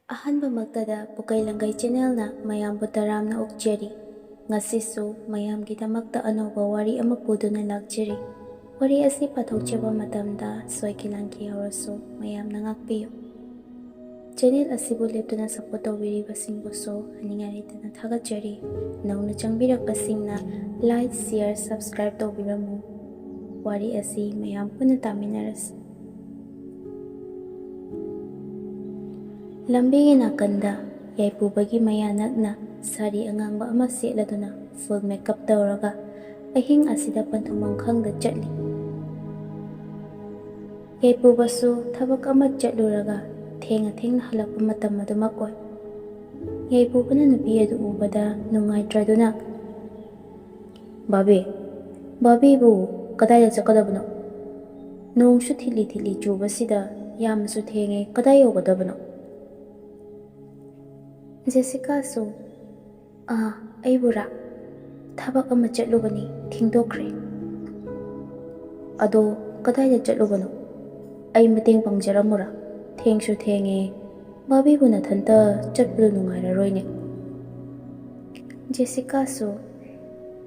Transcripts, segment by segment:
ꯑꯍꯥꯟꯕꯃꯛꯇꯗ pukeilangei ꯆꯦꯅꯦꯜꯅ ꯃꯌꯥꯝꯕꯨ ꯇꯔꯥꯝꯅ ꯑꯣꯛꯆꯔꯤ꯫ ꯉꯁꯤꯁꯨ ꯃꯌꯥꯝꯒꯤꯗꯃꯛꯇ ꯑꯅꯧꯕ ꯋꯥꯔꯤ ꯑꯃ ꯄꯨꯗꯨꯅ ꯂꯥꯛꯆꯔꯤ꯫ ꯋꯥꯔꯤ ꯑꯁꯤ ꯄꯥꯊꯣꯛꯆꯕ ꯃꯇꯝꯗ ꯁꯣꯏꯈꯤꯂꯥꯟꯈꯤ ꯌꯥꯎꯔꯁꯨ ꯃꯌꯥꯝꯅ ꯉꯥꯛꯄꯤꯌꯨ꯫ ꯆꯦꯅꯦꯜ ꯑꯁꯤꯕꯨ ꯂꯦꯞꯇꯨꯅ ꯁꯄꯣꯔꯠ ꯇꯧꯕꯤꯔꯤꯕꯁꯤꯡꯕꯨꯁꯨ ꯍꯟꯅꯤꯡꯉꯥꯏ ꯂꯩꯇꯅ ꯊꯥꯒꯠꯆꯔꯤ꯫ ꯅꯧꯅ ꯆꯪꯕꯤꯔꯛꯄꯁꯤꯡꯅ ꯂꯥꯏꯛ, ꯁꯤꯌꯔ, ꯁꯕꯁꯀ꯭ꯔꯥꯏꯕ ꯇꯧꯕꯤꯔꯝꯃꯨ꯫ ꯋꯥꯔꯤ ꯑꯁꯤ ꯃꯌꯥꯝ ꯄꯨꯟꯅ ꯇꯥꯃꯤꯟꯅꯔꯁꯤ꯫ ꯂꯝꯕꯤꯒꯤ ꯅꯥꯀꯟꯗ ꯌꯥꯏꯄꯨꯕꯒꯤ ꯃꯌꯥ ꯅꯛꯅ ꯁꯥꯔꯤ ꯑꯉꯥꯡꯕ ꯑꯃ ꯁꯦꯠꯂꯗꯨꯅ ꯐꯨꯜ ꯃꯦꯀꯞ ꯇꯧꯔꯒ ꯑꯍꯤꯡ ꯑꯁꯤꯗ ꯄꯟꯊꯨꯡꯐꯝ ꯈꯪꯗ ꯆꯠꯂꯤ꯫ ꯌꯥꯏꯄꯨꯕꯁꯨ ꯊꯕꯛ ꯑꯃ ꯆꯠꯂꯨꯔꯒ ꯊꯦꯡꯅ ꯍꯜꯂꯛꯄ ꯃꯇꯝ ꯑꯗꯨꯃꯛ ꯑꯣꯏ꯫ ꯌꯥꯏꯄꯨꯕꯅ ꯅꯨꯄꯤ ꯑꯗꯨ ꯎꯕꯗ ꯅꯨꯡꯉꯥꯏꯇ꯭ꯔꯗꯨꯅ, "ꯕꯥꯕꯤꯕꯨ ꯀꯗꯥꯏꯗ ꯆꯠꯀꯗꯕꯅꯣ? ꯅꯣꯡꯁꯨ ꯊꯤꯠꯂꯤ ꯆꯨꯕꯁꯤꯗ ꯌꯥꯝꯅꯁꯨ ꯊꯦꯡꯉꯦ, ꯀꯗꯥꯏ ꯌꯧꯒꯗꯕꯅꯣ?" ꯖꯦꯁꯤꯀꯥꯁꯨ, ꯑꯩꯕꯨꯔꯥ? ꯊꯕꯛ ꯑꯃ ꯆꯠꯂꯨꯕꯅꯤ, ꯊꯦꯡꯗꯣꯛꯈ꯭ꯔꯦ." "ꯑꯗꯣ ꯀꯗꯥꯏꯗ ꯆꯠꯂꯨꯕꯅꯣ? ꯑꯩ ꯃꯇꯦꯡ ꯄꯥꯡꯖꯔꯝꯃꯨꯔꯥ? ꯊꯦꯡꯁꯨ ꯊꯦꯡꯉꯦ, ꯕꯥꯕꯤꯕꯨ ꯅꯊꯟꯇ ꯆꯠꯄꯗꯨ ꯅꯨꯡꯉꯥꯏꯔꯔꯣꯏꯅꯦ." ꯖꯦꯁꯤꯀꯥꯁꯨ,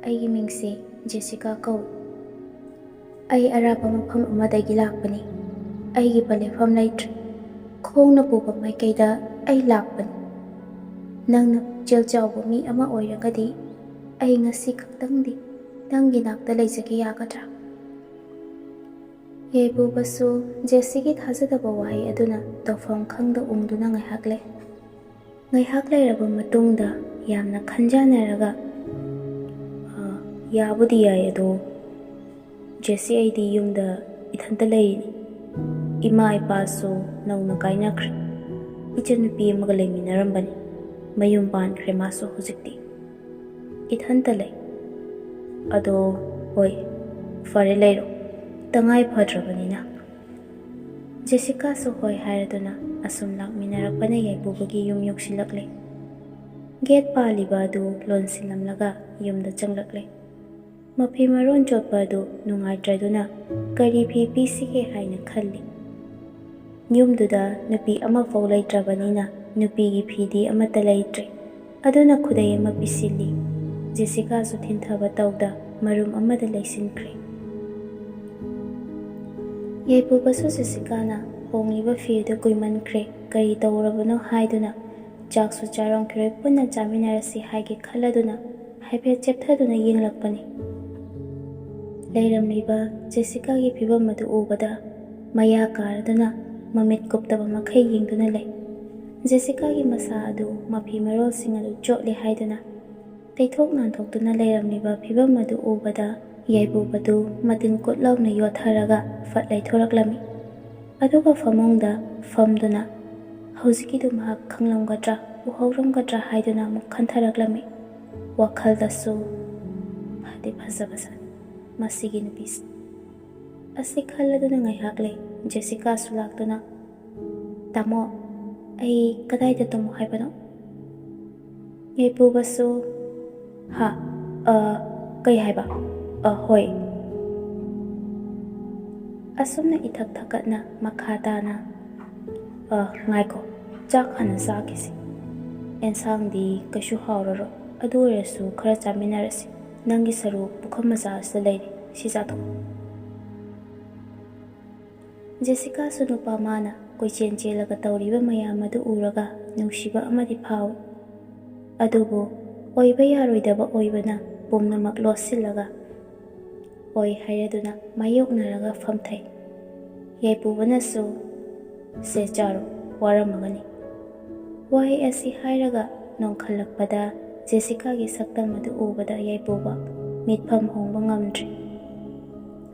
"ꯑꯩꯒꯤ ꯃꯤꯡꯁꯦ ꯖꯦꯁꯤꯀꯥ ꯀꯧꯏ. ꯑꯩ ꯑꯔꯥꯞꯄ ꯃꯐꯝ ꯑꯃꯗꯒꯤ ꯂꯥꯛꯄꯅꯤ. ꯑꯩꯒꯤ ꯄꯟꯂꯦꯞꯐꯝ ꯂꯩꯇ꯭ꯔꯦ. ꯈꯣꯡꯅ ꯄꯨꯕ ꯃꯥꯏꯀꯩꯗ ꯑꯩ ꯂꯥꯛꯄꯅꯤ. ꯅꯪꯅ ꯄꯨꯛꯆꯦꯜ ꯆꯥꯎꯕ ꯃꯤ ꯑꯃ ꯑꯣꯏꯔꯒꯗꯤ ꯑꯩ ꯉꯁꯤ ꯈꯛꯇꯪꯗꯤ ꯅꯪꯒꯤ ꯅꯥꯛꯇ ꯂꯩꯖꯒꯦ ꯌꯥꯒꯗ꯭ꯔꯥ?" ꯌꯥꯏꯄꯨꯕꯁꯨ ꯖꯦꯁꯤꯒꯤ ꯊꯥꯖꯗꯕ ꯋꯥꯍꯩ ꯑꯗꯨꯅ ꯇꯧꯐꯝ ꯈꯪꯗ ꯎꯪꯗꯨꯅ ꯉꯥꯏꯍꯥꯛ ꯂꯩ꯫ ꯉꯥꯏꯍꯥꯛ ꯂꯩꯔꯕ ꯃꯇꯨꯡꯗ ꯌꯥꯝꯅ ꯈꯟꯖꯥꯟꯅꯔꯒ, "ꯌꯥꯕꯨꯗꯤ ꯌꯥꯏ, ꯑꯗꯣ ꯖꯦꯁꯤ, ꯑꯩꯗꯤ ꯌꯨꯝꯗ ꯏꯊꯟꯇ ꯂꯩꯔꯤꯅꯤ. ꯏꯃꯥ ꯏꯄꯥꯁꯨ ꯅꯧꯅ ꯀꯥꯏꯅꯈ꯭ꯔꯦ. ꯏꯆꯟꯅꯨꯄꯤ ꯑꯃꯒ ꯂꯩꯃꯤꯟꯅꯔꯝꯕꯅꯤ. ꯃꯌꯨꯝ ꯄꯥꯟꯈ꯭ꯔꯦ ꯃꯥꯁꯨ ꯍꯧꯖꯤꯛꯇꯤ. ꯏꯊꯟꯇ ꯂꯩ. ꯑꯗꯣ ꯍꯣꯏ, ꯐꯔꯦ ꯂꯩꯔꯣ, ꯇꯉꯥꯏ ꯐꯗ꯭ꯔꯕꯅꯤꯅ." ꯖꯦꯁꯤꯀꯥꯁꯨ ꯍꯣꯏ ꯍꯥꯏꯔꯗꯨꯅ ꯑꯁꯨꯝ ꯂꯥꯛꯃꯤꯟꯅꯔꯛꯄꯅ ꯌꯥꯏꯄꯨꯕꯒꯤ ꯌꯨꯝ ꯌꯧꯁꯤꯜꯂꯛꯂꯦ꯫ ꯒꯦꯠ ꯄꯥꯜꯂꯤꯕ ꯑꯗꯨ ꯂꯣꯟꯁꯤꯜꯂꯝꯂꯒ ꯌꯨꯝꯗ ꯆꯪꯂꯛꯂꯦ꯫ ꯃꯐꯤ ꯃꯔꯣꯟ ꯆꯣꯠꯄ ꯑꯗꯨ ꯅꯨꯡꯉꯥꯏꯇ꯭ꯔꯗꯨꯅ ꯀꯔꯤ ꯐꯤ ꯄꯤꯁꯤꯒꯦ ꯍꯥꯏꯅ ꯈꯜꯂꯤ꯫ ꯌꯨꯝꯗꯨꯗ ꯅꯨꯄꯤ ꯑꯃꯐꯥꯎ ꯂꯩꯇ꯭ꯔꯕꯅꯤꯅ ꯅꯨꯄꯤꯒꯤ ꯐꯤꯗꯤ ꯑꯃꯠꯇ ꯂꯩꯇ꯭ꯔꯦ꯫ ꯑꯗꯨꯅ ꯈꯨꯗꯩ ꯑꯃ ꯄꯤꯁꯤꯜꯂꯤ꯫ ꯖꯦꯁꯤꯀꯥꯁꯨ ꯊꯤꯟꯊꯕ ꯇꯧꯗ ꯃꯔꯨꯝ ꯑꯃꯗ ꯂꯩꯁꯤꯟꯈ꯭ꯔꯦ꯫ ꯌꯥꯏꯄꯨꯕꯁꯨ ꯖꯦꯁꯤꯀꯥꯅ ꯍꯣꯡꯂꯤꯕ ꯐꯤ ꯑꯗꯨ ꯀꯨꯏꯃꯟꯈ꯭ꯔꯦ, ꯀꯔꯤ ꯇꯧꯔꯕꯅꯣ ꯍꯥꯏꯗꯨꯅ ꯆꯥꯛꯁꯨ ꯆꯥꯔꯝꯈꯤꯔꯣꯏ, ꯄꯨꯟꯅ ꯆꯥꯃꯤꯟꯅꯔꯁꯤ ꯍꯥꯏꯒꯦ ꯈꯜꯂꯗꯨꯅ ꯍꯥꯏꯐꯦꯠ ꯆꯦꯞꯊꯗꯨꯅ ꯌꯦꯡꯂꯛꯄꯅꯤ꯫ ꯂꯩꯔꯝꯂꯤꯕ ꯖꯦꯁꯤꯀꯥꯒꯤ ꯐꯤꯚꯝ ꯑꯗꯨ ꯎꯕꯗ ꯃꯌꯥ ꯀꯥꯔꯗꯨꯅ ꯃꯃꯤꯠ ꯀꯨꯞꯇꯕ ꯃꯈꯩ ꯌꯦꯡꯗꯨꯅ ꯂꯩ꯫ ꯖꯦꯁꯤꯀꯥꯒꯤ ꯃꯁꯥ ꯑꯗꯨ ꯃꯐꯤ ꯃꯔꯣꯜꯁꯤꯡ ꯑꯗꯨ ꯆꯣꯠꯂꯦ ꯍꯥꯏꯗꯨꯅ ꯇꯩꯊꯣꯛ ꯅꯥꯟꯊꯣꯛꯇꯨꯅ ꯂꯩꯔꯝꯂꯤꯕ ꯐꯤꯚꯝ ꯑꯗꯨ ꯎꯕꯗ ꯌꯥꯏꯄꯨꯕꯗꯨ ꯃꯇꯤꯟ ꯀꯨꯠ ꯂꯥꯎꯅ ꯌꯣꯠꯊꯔꯒ ꯐꯠ ꯂꯩꯊꯣꯔꯛꯂꯝꯃꯤ꯫ ꯑꯗꯨꯒ ꯐꯃꯨꯡꯗ ꯐꯝꯗꯨꯅ ꯍꯧꯖꯤꯛꯀꯤꯗꯨ ꯃꯍꯥꯛ ꯈꯪꯂꯝꯒꯗ꯭ꯔꯥ, ꯎꯍꯧꯔꯝꯒꯗ꯭ꯔꯥ ꯍꯥꯏꯗꯨꯅ ꯑꯃꯨꯛ ꯈꯟꯊꯔꯛꯂꯝꯃꯤ꯫ ꯋꯥꯈꯜꯗꯁꯨ, ꯐꯗꯤ ꯐꯖꯕꯖꯥꯠꯅꯤ ꯃꯁꯤꯒꯤ ꯅꯨꯄꯤꯁꯤ ꯑꯁꯤ ꯈꯜꯂꯗꯨꯅ ꯉꯥꯏꯍꯥꯛ ꯂꯩ꯫ ꯖꯦꯁꯤꯀꯥꯁꯨ ꯂꯥꯛꯇꯨꯅ, "ꯇꯥꯃꯣ, ꯑꯩ ꯀꯗꯥꯏꯗ ꯇꯨꯝꯃꯨ ꯍꯥꯏꯕꯅꯣ?" ꯌꯥꯏꯄꯨꯕꯁꯨ, "ꯀꯩ ꯍꯥꯏꯕ? ꯍꯣꯏ." ꯑꯁꯨꯝꯅ ꯏꯊꯛ ꯊꯛꯀꯠꯅ ꯃꯈꯥ ꯇꯥꯅ, "ꯉꯥꯏꯈꯣ, ꯆꯥꯛ ꯍꯥꯟꯅ ꯆꯥꯈꯤꯁꯤ. ꯑꯦꯟꯁꯥꯡꯗꯤ ꯀꯩꯁꯨ ꯍꯥꯎꯔꯔꯣꯏ. ꯑꯗꯨ ꯑꯣꯏꯔꯁꯨ ꯈꯔ ꯆꯥꯃꯤꯟꯅꯔꯁꯤ. ꯅꯪꯒꯤ ꯁꯔꯨꯛ ꯄꯨꯈꯝ ꯃꯆꯥ ꯑꯁꯤꯗ ꯂꯩꯔꯤ, ꯁꯤ ꯆꯥꯊꯣꯛꯎ." ꯖꯦꯁꯤꯀꯥꯁꯨ ꯅꯨꯄꯥ ꯃꯥꯅ ꯀꯣꯏꯆꯦꯟ ꯆꯦꯜꯂꯒ ꯇꯧꯔꯤꯕ ꯃꯌꯥꯝ ꯑꯗꯨ ꯎꯔꯒ ꯅꯨꯡꯁꯤꯕ ꯑꯃꯗꯤ ꯐꯥꯎꯏ꯫ ꯑꯗꯨꯕꯨ ꯑꯣꯏꯕ ꯌꯥꯔꯣꯏꯗꯕ ꯑꯣꯏꯕꯅ ꯄꯨꯝꯅꯃꯛ ꯂꯣꯠꯁꯤꯜꯂꯒ ꯑꯣꯏ ꯍꯥꯏꯔꯗꯨꯅ ꯃꯥꯌꯣꯛꯅꯔꯒ ꯐꯝꯊꯩ꯫ ꯌꯥꯏꯄꯨꯕꯅꯁꯨ, "ꯁꯦ ꯆꯥꯔꯣ, ꯋꯥꯔꯝꯃꯒꯅꯤ." ꯋꯥꯍꯩ ꯑꯁꯤ ꯍꯥꯏꯔꯒ ꯅꯣꯡꯈꯠꯂꯛꯄꯗ ꯖꯦꯁꯤꯀꯥꯒꯤ ꯁꯛꯇꯝ ꯑꯗꯨ ꯎꯕꯗ ꯌꯥꯏꯄꯨꯕ ꯃꯤꯠꯐꯝ ꯍꯣꯡꯕ ꯉꯝꯗ꯭ꯔꯦ꯫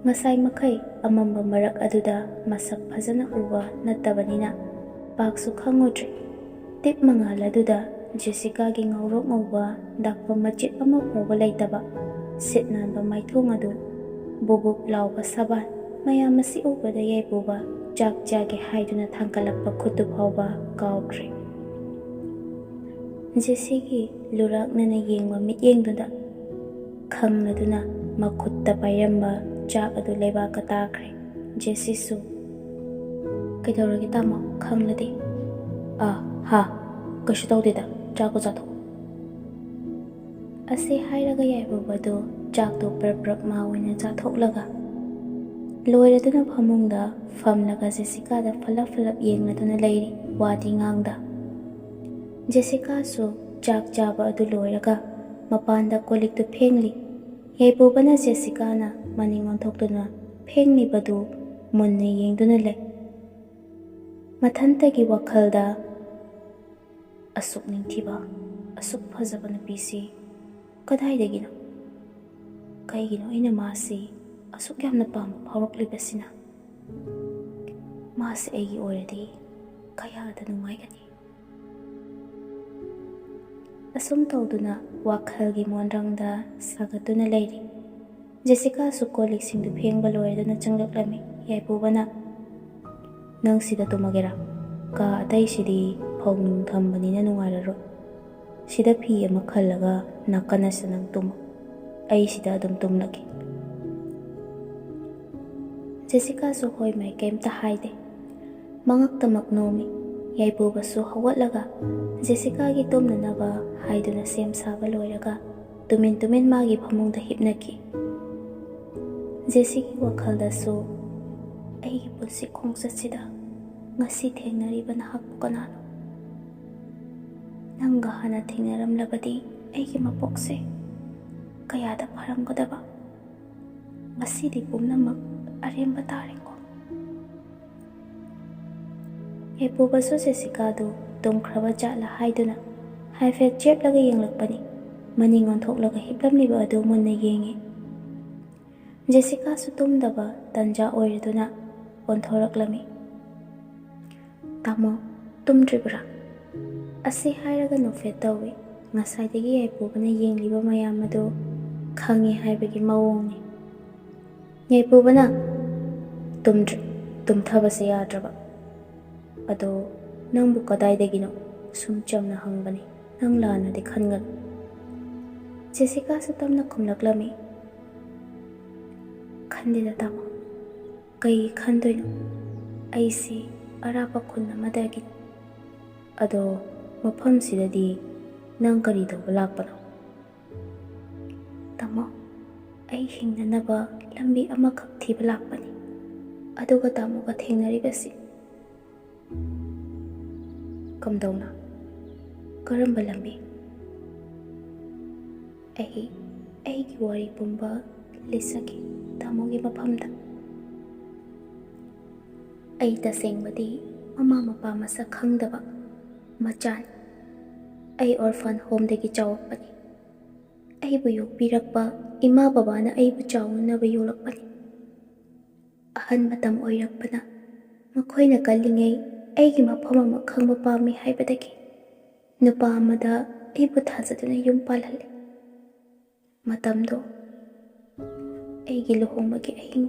ꯉꯁꯥꯏ ꯃꯈꯩ ꯑꯃꯝꯕ ꯃꯔꯛ ꯑꯗꯨꯗ ꯃꯁꯛ ꯐꯖꯅ ꯎꯕ ꯅꯠꯇꯕꯅꯤꯅ ꯄꯥꯛꯁꯨ ꯈꯪꯉꯨꯗ꯭ꯔꯦ꯫ ꯇꯤꯞ ꯃꯉꯥꯜ ꯑꯗꯨꯗ ꯖꯦꯁꯤꯀꯥꯒꯤ ꯉꯧꯔꯣꯛ ꯉꯧꯕ ꯗꯥꯛꯐꯝ ꯃꯆꯦꯠ ꯑꯃ ꯐꯥꯎꯕ ꯂꯩꯇꯕ ꯁꯤꯠ ꯅꯥꯟꯕ ꯃꯥꯏꯊꯣꯡ ꯑꯗꯨ, ꯕꯨꯕꯨꯛ ꯂꯥꯎꯕ ꯁꯕꯥꯟ, ꯃꯌꯥꯝ ꯑꯁꯤ ꯎꯕꯗ ꯌꯥꯏꯄꯨꯕ ꯆꯥꯛ ꯆꯥꯒꯦ ꯍꯥꯏꯗꯨꯅ ꯊꯥꯡꯒꯠꯂꯛꯄ ꯈꯨꯠꯇꯨ ꯐꯥꯎꯕ ꯀꯥꯎꯈ꯭ꯔꯦ꯫ ꯖꯦꯁꯤꯒꯤ ꯂꯨꯔꯥꯛꯅꯅ ꯌꯦꯡꯕ ꯃꯤꯠꯌꯦꯡꯗꯨꯗ ꯈꯪꯂꯗꯨꯅ ꯃꯈꯨꯠꯇ ꯄꯥꯏꯔꯝꯕ ꯆꯥꯛ ꯑꯗꯨ ꯂꯩꯕꯥꯛꯇ ꯇꯥꯈ꯭ꯔꯦ꯫ ꯖꯦꯁꯤꯁꯨ, "ꯀꯩꯗꯧꯔꯒꯦ ꯇꯥꯃꯣ, ꯈꯪꯂꯗꯤ?" "Ha, kaisu tawdeda, chakko chathok." Asi hairaga yaibubadu chakto prap ma oina chathoklaga loiraduna phamungda famlaga Jessica da falap yengladuna leiri wadi ngangda. Jessica su chak chaba adu loiraga mapanda koliktu phengli. Yaibubana Jessica na maning onthokduna phengli badu munna yengduna le. Mathantagi wakhalda asuk ningthiba asuk phajaba nupisi kadaidagino kaigino aina masi asuk yamna pama phauroklibasina masi aigi oiradi kayada nungaigani. Asum tawduna wakhalgi monrangda sagatuna leiri. Jessica su kolik singdu phengba loiraduna changlaklami. Yaibubana, "Nang sida tumagera, ka atai sidi phaunung thambanina nungairaro. Sida phi ama khallaga nakana sanang tuma. Ai sida adum tumlagi." Jessica su hoi mai kemta haide. Mangaktamak nomi. Yaibuba su hawatlaga Jessica gi tumnanaba haiduna sem saba loiraga tumin magi phamungda hipnaki. Jessie gi wakhalda su aigi punsi khongsatsida ngasi thengnariba nahakpu kanano. Nanga hana thengnaramlabadi aigi mapokse kayada pharamgadaba. Ngasidi pumnamak aremba tareko. Yaibuba su Jessica du tumkhraba jatla haiduna haifet cheplaga yenglakpani. Maning onthoklaga hiplamliba adu munna yengi. Jessica su tumdaba tanja oiraduna onthoraklami. "Tamo, tumdribra?" Asi hairaga nofet tawi. Ngasaidagi yaibubana yengliba mayam adu khangi haibagi mawongni. Yaibubana, "Tumdri, tumthabase yadraba. Ado nangbu kadaidagino sum chamna hangbani. Nang lanadi khanganu." Jessica su tamna khumlaklami. "Khandida tamo. Kai khandoino? Aisi arapa khun amadagi. Ado mafam sidadi nang kari tawba lakpano?" "Tamo, ai hingdanaba lambi amakak thiba lakpani. Aduga tamoga thengnaribasi." "Kamdawna? Karamba lambi?" "Aigi wari pumba lisagi tamogi mafamda. Ai tasengbadi mama mapa masak khangdaba machani. Ai orphan home dagi chawakpani. Aibu yokpirakpa ima babana aibu chawnanaba yolakpani. Ahan matam oirakpana makhoina kallingei aigi mafam ama khangba pami haibadagi nupa amada aibu thajaduna yum palhalli. Matamdo aigi luhongbagi ahing."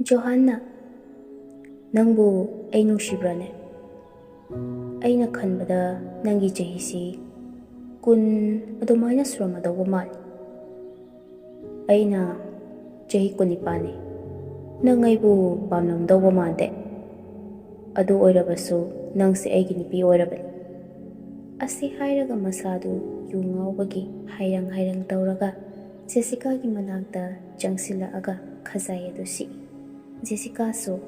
"Johanna, nangbu ai nungsibrane? Aina khanbada nangi chahisi kun adumaina suramadawba mali. Aina chahi kunipani. Nang aibu pamnamdawba mande. Adu oirabasu nangsi aigi nipi oirabani." Asi hairaga masadu yungawbagi hairang tawraga Jessica gi manakta changsila khazai adu si. Jessica su,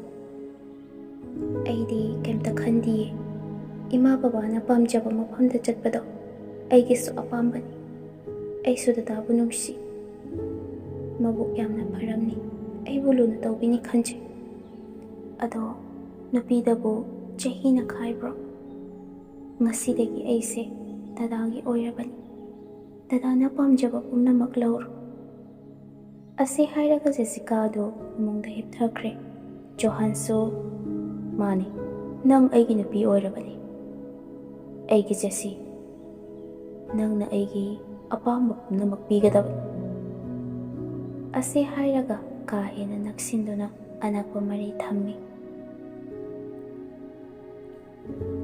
"Aidi kemta khandiye. Ima babana pamjaba mafamda chatpado aigi su apambani. Aisu dadabu nungsi. Mabuk yamna pharamni. Aibu luna tawbini khanjai. Ado nupidabu chahina khaibro. Ngasidagi aise dadagi oirabani. Dadana pamjaba pumnamak lawro." Asi hairaga Jessica adu mungda hipthakre. Johan su, "Mani, nang aigi nupi oirabani. Aigi Jessie, nangna aigi apamba pumnamak pigadabani." Asi hairaga kahena naksinduna anakpa mari thammi.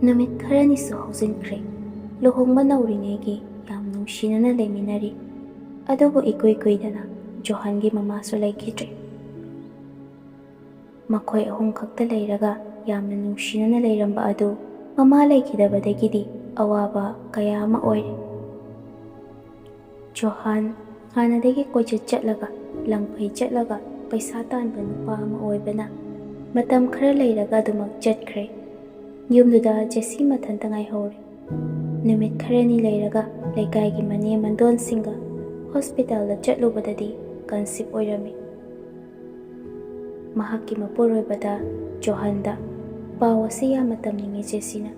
Numit kharani su haujinkre. Luhongba nauringaigi yam nungsinana leiminari. Adubu ikoi kuidana Johangi mama su laikidre. Makhoi ahum khakta leiraga yamna nungsinana leiramba adu ꯃꯃꯥ ꯂꯩꯈꯤꯗꯕꯗꯒꯤꯗꯤ ꯑꯋꯥꯕ ꯀꯌꯥ ꯑꯃ ꯑꯣꯏꯔꯦ꯫ ꯖꯣꯍꯥꯟ ꯍꯥꯟꯅꯗꯒꯤ ꯀꯣꯏꯆꯠ ꯆꯠꯂꯒ ꯂꯪꯐꯩ ꯆꯠꯂꯒ ꯄꯩꯁꯥ ꯇꯥꯟꯕ ꯅꯨꯄꯥ ꯑꯃ ꯑꯣꯏꯕꯅ ꯃꯇꯝ ꯈꯔ ꯂꯩꯔꯒ ꯑꯗꯨꯃꯛ ꯆꯠꯈ꯭ꯔꯦ꯫ ꯌꯨꯝꯗꯨꯗ ꯖꯦꯁꯤ ꯃꯊꯟꯇ ꯉꯥꯏꯍꯧꯔꯦ꯫ ꯅꯨꯃꯤꯠ ꯈꯔꯅꯤ ꯂꯩꯔꯒ ꯂꯩꯀꯥꯏꯒꯤ ꯃꯅꯦ ꯃꯟꯗꯣꯟꯁꯤꯡꯒ ꯍꯣꯁꯄꯤꯇꯥꯜꯗ ꯆꯠꯂꯨꯕꯗꯗꯤ ꯀꯟꯁꯤꯞ ꯑꯣꯏꯔꯝꯃꯤ꯫ ꯃꯍꯥꯛꯀꯤ ꯃꯄꯨꯔꯣꯏꯕꯗ ꯖꯣꯍꯥꯟꯗ ꯄꯥꯎ ꯑꯁꯤ ꯌꯥꯝꯅ ꯇꯝꯅꯤꯡꯉꯤ ꯖꯦꯁꯤꯅ,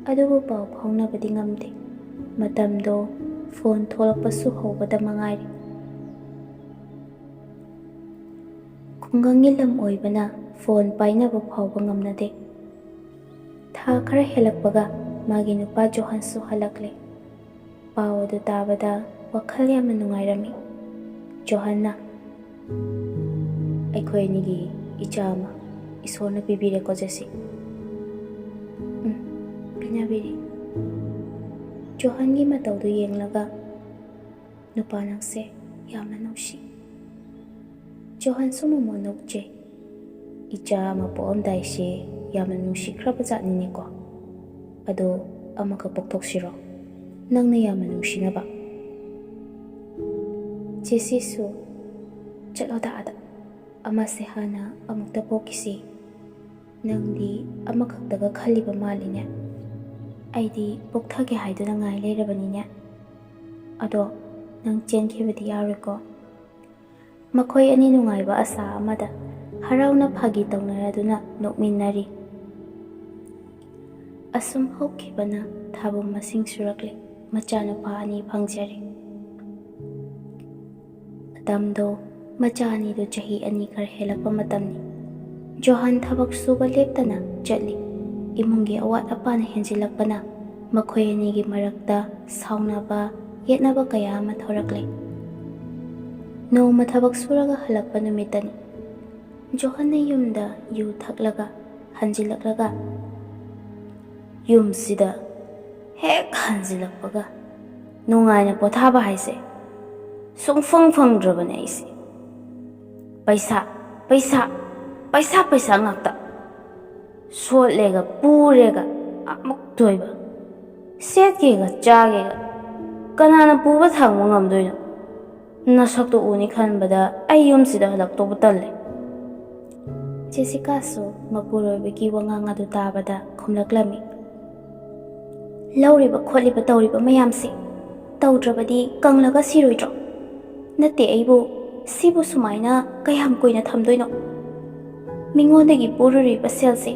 ꯑꯗꯨꯕꯨ ꯄꯥꯎ ꯐꯥꯎꯅꯕꯗꯤ ꯉꯝꯗꯦ꯫ ꯃꯇꯝꯗꯣ ꯐꯣꯟ ꯊꯣꯛꯂꯛꯄꯁꯨ ꯍꯧꯕꯗ ꯃꯉꯥꯏꯔꯤ꯫ ꯈꯨꯡꯒꯪꯒꯤ ꯂꯝ ꯑꯣꯏꯕꯅ ꯐꯣꯟ ꯄꯥꯏꯅꯕ ꯐꯥꯎꯕ ꯉꯝꯅꯗꯦ꯫ ꯊꯥ ꯈꯔ ꯍꯦꯜꯂꯛꯄꯒ ꯃꯥꯒꯤ ꯅꯨꯄꯥ ꯖꯣꯍꯥꯟꯁꯨ ꯍꯜꯂꯛꯂꯦ꯫ ꯄꯥꯎ ꯑꯗꯨ ꯇꯥꯕꯗ ꯋꯥꯈꯜ ꯌꯥꯝꯅ ꯅꯨꯡꯉꯥꯏꯔꯝꯃꯤ꯫ ꯖꯣꯍꯥꯟꯅ "ꯑꯩꯈꯣꯏ ꯑꯅꯤꯒꯤ ꯏꯆꯥ ꯑꯃ ꯏꯁꯣꯔꯅ ꯄꯤꯕꯤꯔꯦꯀꯣ ꯖꯦꯁꯤ?" "ꯄꯤꯅꯕꯤꯔꯤ." ꯖꯣꯍꯥꯟꯒꯤ ꯃꯇꯧꯗꯨ ꯌꯦꯡꯂꯒ, "ꯅꯨꯄꯥ ꯅꯪꯁꯦ ꯌꯥꯝꯅ ꯅꯨꯡꯁꯤ." ꯖꯣꯍꯥꯟꯁꯨ ꯃꯃꯣꯟ ꯅꯣꯛꯆꯩ꯫ "ꯏꯆꯥ ꯑꯃ ꯄꯣꯛꯑꯝꯗꯥꯏꯁꯦ ꯌꯥꯝꯅ ꯅꯨꯡꯁꯤꯈ꯭ꯔꯕ ꯖꯥꯠꯅꯤꯅꯦꯀꯣ꯫ ꯑꯗꯣ ꯑꯃꯈꯛ ꯄꯣꯛꯊꯣꯛꯁꯤꯔꯣ, ꯅꯪꯅ ꯌꯥꯝꯅ ꯅꯨꯡꯁꯤꯅꯕ?" ꯖꯦꯁꯤꯁꯨ, "ꯆꯠꯂꯣꯗ ꯑꯥꯗ, ꯑꯃꯁꯦ ꯍꯥꯟꯅ ꯑꯃꯨꯛꯇ ꯄꯣꯛꯈꯤꯁꯤ. ꯅꯪꯗꯤ ꯑꯃꯈꯛꯇꯒ ꯈꯜꯂꯤꯕ ꯃꯥꯜꯂꯤꯅꯦ. ꯑꯩꯗꯤ ꯄꯣꯛꯊꯒꯦ ꯍꯥꯏꯗꯨꯅ ꯉꯥꯏ ꯂꯩꯔꯕꯅꯤꯅꯦ. ꯑꯗꯣ ꯅꯪ ꯆꯦꯟꯈꯤꯕꯗꯤ ꯌꯥꯔꯣꯏꯀꯣ." ꯃꯈꯣꯏ ꯑꯅꯤ ꯅꯨꯡꯉꯥꯏꯕ ꯑꯁꯥ ꯑꯃꯗ ꯍꯔꯥꯎꯅ ꯐꯥꯒꯤ ꯇꯧꯅꯔꯗꯨꯅ ꯅꯣꯛꯃꯤꯟꯅꯔꯤ꯫ ꯑꯁꯨꯝ ꯍꯧꯈꯤꯕꯅ ꯊꯥꯕꯨꯝ ꯃꯁꯤꯡ ꯁꯨꯔꯛꯂꯦ꯫ ꯃꯆꯥꯅꯨꯄꯥ 2 ꯐꯪꯖꯔꯦ꯫ ꯃꯇꯝꯗꯣ ꯃꯆꯥ ꯑꯅꯤꯗꯨ ꯆꯍꯤ 2 ꯈꯔ ꯍꯦꯜꯂꯛꯄ ꯃꯇꯝꯅꯤ꯫ ꯖꯣꯍꯥꯟ ꯊꯕꯛ ꯁꯨꯕ ꯂꯦꯞꯇꯅ ꯆꯠꯂꯤ꯫ ꯏꯃꯨꯡꯒꯤ ꯑꯋꯥꯠ ꯑꯄꯥꯅ ꯍꯦꯟꯖꯤꯜꯂꯛꯄꯅ ꯃꯈꯣꯏ ꯑꯅꯤꯒꯤ ꯃꯔꯛꯇ ꯁꯥꯎꯅꯕ ꯌꯦꯠꯅꯕ ꯀꯌా ꯑꯃ ꯊꯣꯔꯛꯂꯦ꯫ ꯅꯣꯡꯃ ꯊꯕꯛ ꯁꯨꯔꯒ ꯍꯜꯂꯛꯄ ꯅꯨꯃꯤꯠꯇꯅꯤ꯫ ꯖꯣꯍꯥꯟꯅ ꯌꯨꯝꯗ ꯌꯨ ꯊꯛꯂꯒ ꯍꯟꯖꯤꯜꯂꯛꯂꯒ ꯌꯨꯝꯁꯤꯗ ꯍꯦꯛ ꯍꯟꯖꯤꯜꯂꯛꯄꯒ ꯅꯨꯡꯉꯥꯏꯅ ꯄꯣꯊꯥꯕ ꯍꯥꯏꯁꯦ ꯁꯨꯡꯐꯪ ꯐꯪꯗ꯭ꯔꯕꯅꯦ ꯑꯩꯁꯦ꯫ ꯄꯩꯁꯥ ꯄꯩꯁꯥ ꯄꯩꯁꯥ ꯄꯩꯁꯥ ꯉꯥꯛꯇ, ꯁꯣꯠꯂꯦꯒ ꯄꯨꯔꯦꯒ ꯑꯃꯨꯛ ꯇꯣꯏꯕ, ꯁꯦꯠꯀꯦꯒ ꯆꯥꯒꯦꯒ ꯀꯅꯥꯅ ꯄꯨꯕ ꯊꯥꯡꯕ ꯉꯝꯗꯣꯏꯅꯣ? ꯅꯁꯛꯇꯣ ꯎꯅꯤ ꯈꯟꯕꯗ ꯑꯩ ꯌꯨꯝꯁꯤꯗ ꯍꯜꯂꯛꯇꯧꯕ ꯇꯜꯂꯦ." ꯖꯦꯁꯤꯀꯥꯁꯨ ꯃꯄꯨꯔꯣꯏꯕꯒꯤ ꯋꯥꯉꯥꯡ ꯑꯗꯨ ꯇꯥꯕꯗ ꯈꯨꯝꯂꯛꯂꯝꯃꯤ꯫ "ꯂꯧꯔꯤꯕ ꯈꯣꯠꯂꯤꯕ ꯇꯧꯔꯤꯕ ꯃꯌꯥꯝꯁꯦ ꯇꯧꯗ꯭ꯔꯕꯗꯤ ꯀꯪꯂꯒ ꯁꯤꯔꯣꯏꯗ꯭ꯔꯣ? ꯅꯠꯇꯦ ꯑꯩꯕꯨ ꯁꯤꯕꯨ ꯁꯨꯃꯥꯏꯅ ꯀꯌꯥꯝ ꯀꯨꯏꯅ ꯊꯝꯗꯣꯏꯅꯣ? ꯃꯤꯉꯣꯟꯗꯒꯤ ꯄꯨꯔꯨꯔꯤꯕ ꯁꯦꯜꯁꯦ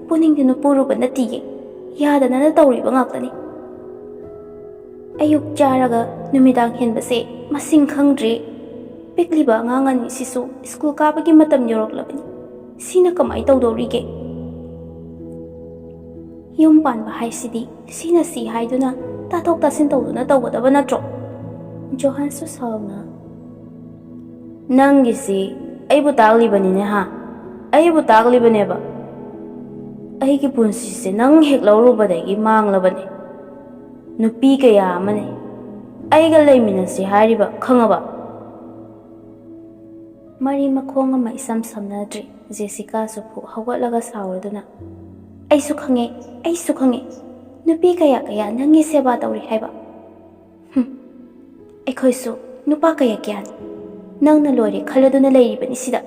ꯄꯨꯅꯤꯡꯗꯅ ꯄꯨꯔꯨꯕ ꯅꯠꯇꯤꯌꯦ, ꯌꯥꯗꯅꯅ ꯇꯧꯔꯤꯕ ꯉꯥꯛꯇꯅꯤ꯫ ꯑꯌꯨꯛ ꯆꯥꯔꯒ ꯅꯨꯃꯤꯗꯥꯡ ꯍꯦꯟꯕꯁꯦ ꯃꯁꯤꯡ ꯈꯪꯗ꯭ꯔꯦ꯫ ꯄꯤꯛꯂꯤꯕ ꯑꯉꯥꯡ ꯑꯅꯤꯁꯤꯁꯨ ꯁ꯭ꯀꯨꯜ ꯀꯥꯕꯒꯤ ꯃꯇꯝ ꯌꯧꯔꯛꯂꯕꯅꯤ꯫ ꯁꯤꯅ ꯀꯃꯥꯏ ꯇꯧꯗꯧꯔꯤꯒꯦ? ꯌꯨꯝ ꯄꯥꯟꯕ ꯍꯥꯏꯁꯤꯗꯤ ꯁꯤꯅ ꯁꯤ ꯍꯥꯏꯗꯨꯅ ꯇꯥꯊꯣꯛ ꯇꯥꯁꯤꯟ ꯇꯧꯗꯨꯅ ꯇꯧꯒꯗꯕ ꯅꯠꯇ꯭ꯔꯣ?" ꯖꯣꯍꯥꯟꯁꯨ ꯁꯥꯎꯅ, "ꯅꯪꯒꯤꯁꯤ ꯑꯩꯕꯨ ꯇꯥꯛꯂꯤꯕꯅꯤꯅꯦ ꯍꯥ? ꯑꯩꯕꯨ ꯇꯥꯛꯂꯤꯕꯅꯦꯕ? ꯑꯩꯒꯤ ꯄꯨꯟꯁꯤꯁꯦ ꯅꯪ ꯍꯦꯛ ꯂꯧꯔꯨꯕꯗꯒꯤ ꯃꯥꯡꯂꯕꯅꯦ꯫ ꯅꯨꯄꯤ ꯀꯌꯥ ꯑꯃꯅꯦ ꯑꯩꯒ ꯂꯩꯃꯤꯟꯅꯁꯤ ꯍꯥꯏꯔꯤꯕ, ꯈꯪꯉꯕ?" ꯃꯔꯤ ꯃꯈꯣꯡ ꯑꯃ ꯏꯁꯝ ꯁꯝꯅꯗ꯭ꯔꯤ꯫ ꯖꯦꯁꯤꯀꯥꯁꯨ ꯐꯨꯛ ꯍꯧꯒꯠꯂꯒ ꯁꯥꯎꯔꯗꯨꯅ, "ꯑꯩꯁꯨ ꯈꯪꯉꯦ, ꯑꯩꯁꯨ ꯈꯪꯉꯦ, ꯅꯨꯄꯤ ꯀꯌꯥ ꯀꯌꯥ ꯅꯪꯒꯤ ꯁꯦꯕꯥ ꯇꯧꯔꯤ ꯍꯥꯏꯕ꯫ ꯑꯩꯈꯣꯏꯁꯨ ꯅꯨꯄꯥ ꯀꯌꯥ ꯀꯌꯥꯅꯤ, ꯅꯪꯅ ꯂꯣꯏꯔꯦ ꯈꯜꯂꯗꯨꯅ ꯂꯩꯔꯤꯕꯅꯤ ꯁꯤꯗ."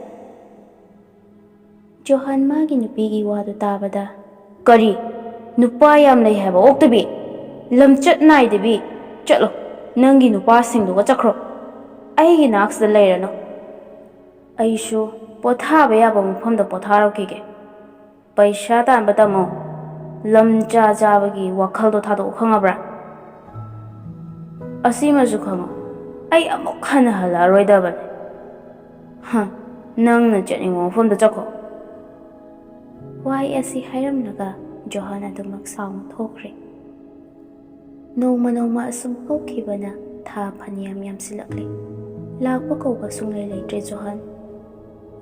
ꯖꯣꯍꯥꯟ ꯃꯥꯒꯤ ꯅꯨꯄꯤꯒꯤ ꯋꯥꯗꯨ ꯇꯥꯕꯗ, "ꯀꯔꯤ? ꯅꯨꯄꯥ ꯌꯥꯝ ꯂꯩ ꯍꯥꯏꯕ ꯑꯣꯛꯇꯕꯤ, ꯂꯝꯆꯠ ꯅꯥꯏꯗꯕꯤ, ꯆꯠꯂꯣ ꯅꯪꯒꯤ ꯅꯨꯄꯥꯁꯤꯡꯗꯨꯒ ꯆꯠꯈ꯭ꯔꯣ, ꯑꯩꯒꯤ ꯅꯥꯛꯁꯤꯗ ꯂꯩꯔꯅꯨ. ꯑꯩꯁꯨ ꯄꯣꯊꯥꯕ ꯌꯥꯕ ꯃꯐꯝꯗ ꯄꯣꯊꯥꯔꯛꯈꯤꯒꯦ. ꯄꯩꯁꯥ ꯇꯥꯟꯕ ꯇꯝꯃꯣ, ꯂꯝꯆꯥ ꯆꯥꯕꯒꯤ ꯋꯥꯈꯜꯗꯣ ꯊꯥꯗꯣꯛꯎ, ꯈꯪꯉꯕ꯭ꯔꯥ? ꯑꯁꯤꯃꯁꯨ ꯈꯪꯉꯣ, ꯑꯩ ꯑꯃꯨꯛ ꯍꯟꯅ ꯍꯜꯂꯛꯑꯔꯣꯏꯗꯕꯅꯦ. ꯅꯪꯅ ꯆꯠꯅꯤꯡꯕ ꯃꯐꯝꯗ ꯆꯠꯈꯣ." ꯋꯥꯍꯩ ꯑꯁꯤ ꯍꯥꯏꯔꯝꯂꯒ ꯖꯣꯍꯥꯟ ꯑꯗꯨꯃꯛ ꯁꯥꯎꯅ ꯊꯣꯛꯈ꯭ꯔꯦ꯫ ꯅꯣꯡꯃ ꯅꯣꯡꯃ ꯑꯁꯨꯝ ꯍꯧꯈꯤꯕꯅ ꯊꯥ ꯐꯅꯌꯥꯝ ꯌꯥꯝꯁꯤꯜꯂꯛꯂꯦ꯫ ꯂꯥꯛꯄ ꯀꯧꯕ ꯁꯨꯡꯂꯩ ꯂꯩꯇ꯭ꯔꯦ ꯖꯣꯍꯥꯟ꯫